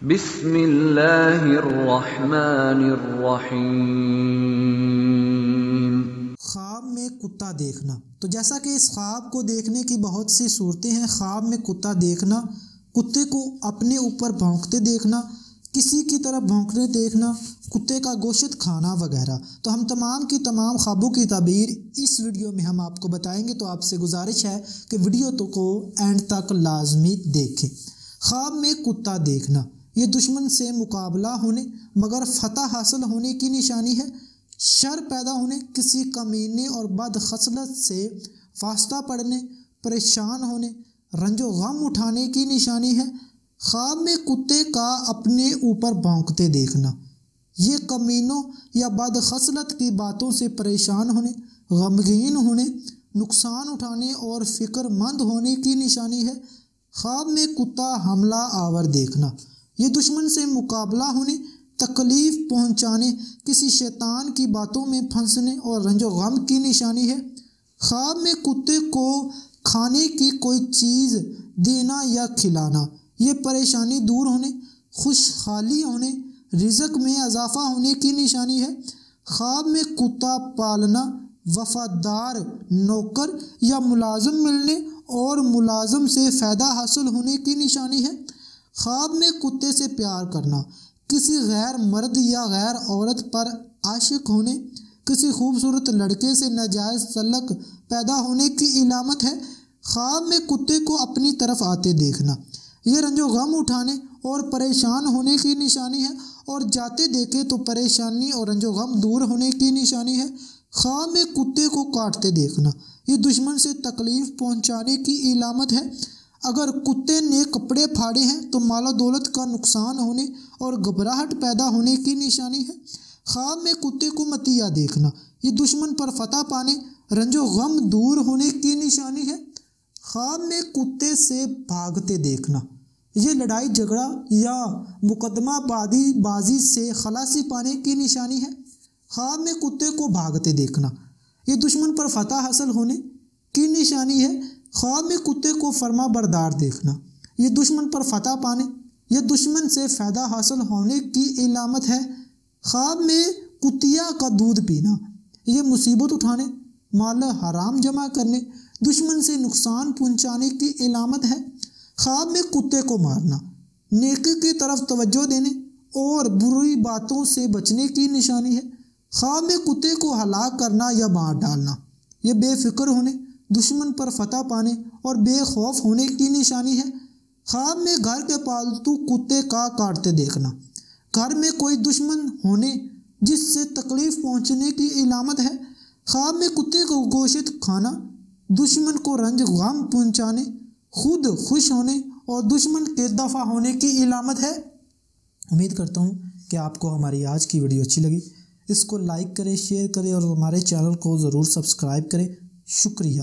بسم اللہ الرحمن الرحیم۔ خواب میں کتا دیکھنا۔ تو جیسا کہ اس خواب کو دیکھنے کی بہت سی صورتیں ہیں۔ خواب میں کتا دیکھنا، کتے کو اپنے اوپر بھونکتے دیکھنا، کسی کی طرف بھونکنے دیکھنا، کتے کا گوشت کھانا وغیرہ۔ تو ہم تمام کی تمام خوابوں کی تعبیر اس ویڈیو میں ہم آپ کو بتائیں گے، تو آپ سے گزارش ہے کہ ویڈیو کو اینڈ تک لازمی دیکھیں۔ خواب میں کتا دیکھنا یہ دشمن سے مقابلہ ہونے مگر فتح حاصل ہونے کی نشانی ہے۔ شر پیدا ہونے، کسی کمینے اور بد خصلت سے واسطہ پڑنے، پریشان ہونے، رنج و غم اٹھانے کی نشانی ہے۔ خواب میں کتے کا اپنے اوپر بھونکتے دیکھنا یہ کمینوں یا بد خصلت کی باتوں سے پریشان ہونے، غمگین ہونے، نقصان اٹھانے اور فکر مند ہونے کی نشانی ہے۔ خواب میں کتا حملہ آور دیکھنا یہ دشمن سے مقابلہ ہونے، تکلیف پہنچانے، کسی شیطان کی باتوں میں پھنسنے اور رنج و غم کی نشانی ہے۔ خواب میں کتے کو کھانے کی کوئی چیز دینا یا کھلانا یہ پریشانی دور ہونے، خوشحالی ہونے، رزق میں اضافہ ہونے کی نشانی ہے۔ خواب میں کتا پالنا وفادار نوکر یا ملازم ملنے اور ملازم سے فائدہ حاصل ہونے کی نشانی ہے۔ خواب میں کتے سے پیار کرنا کسی غیر مرد یا غیر عورت پر عاشق ہونے، کسی خوبصورت لڑکے سے ناجائز تعلق پیدا ہونے کی علامت ہے۔ خواب میں کتے کو اپنی طرف آتے دیکھنا یہ رنج و غم اٹھانے اور پریشان ہونے کی نشانی ہے، اور جاتے دیکھے تو پریشانی اور رنج و غم دور ہونے کی نشانی ہے۔ خواب میں کتے کو کاٹتے دیکھنا یہ دشمن سے تکلیف پہنچانے کی علامت ہے۔ اگر کتے نے کپڑے پھاڑے ہیں تو مال و دولت کا نقصان ہونے اور گھبراہٹ پیدا ہونے کی نشانی ہے۔ خواب میں کتے کو متیا دیکھنا یہ دشمن پر فتح پانے، رنج و غم دور ہونے کی نشانی ہے۔ خواب میں کتے سے بھاگتے دیکھنا یہ لڑائی جھگڑا یا مقدمہ بازی سے خلاصی پانے کی نشانی ہے۔ خواب میں کتے کو بھاگتے دیکھنا یہ دشمن پر فتح حاصل ہونے کی نشانی ہے۔ خواب میں کتے کو فرما بردار دیکھنا یہ دشمن پر فتح پانے یا دشمن سے فائدہ حاصل ہونے کی علامت ہے۔ خواب میں کتیا کا دودھ پینا یہ مصیبت اٹھانے، مال حرام جمع کرنے، دشمن سے نقصان پہنچانے کی علامت ہے۔ خواب میں کتے کو مارنا نیکی کی طرف توجہ دینے اور بری باتوں سے بچنے کی نشانی ہے۔ خواب میں کتے کو ہلاک کرنا یا مار ڈالنا یہ بے فکر ہونے، دشمن پر فتح پانے اور بے خوف ہونے کی نشانی ہے۔ خواب میں گھر کے پالتو کتے کا کاٹتے دیکھنا گھر میں کوئی دشمن ہونے جس سے تکلیف پہنچنے کی علامت ہے۔ خواب میں کتے کو گوشت کھانا دشمن کو رنج غم پہنچانے، خود خوش ہونے اور دشمن کے دفع ہونے کی علامت ہے۔ امید کرتا ہوں کہ آپ کو ہماری آج کی ویڈیو اچھی لگی۔ اس کو لائک کریں، شیئر کریں اور ہمارے چینل کو ضرور سبسکرائب کریں۔ شکریہ۔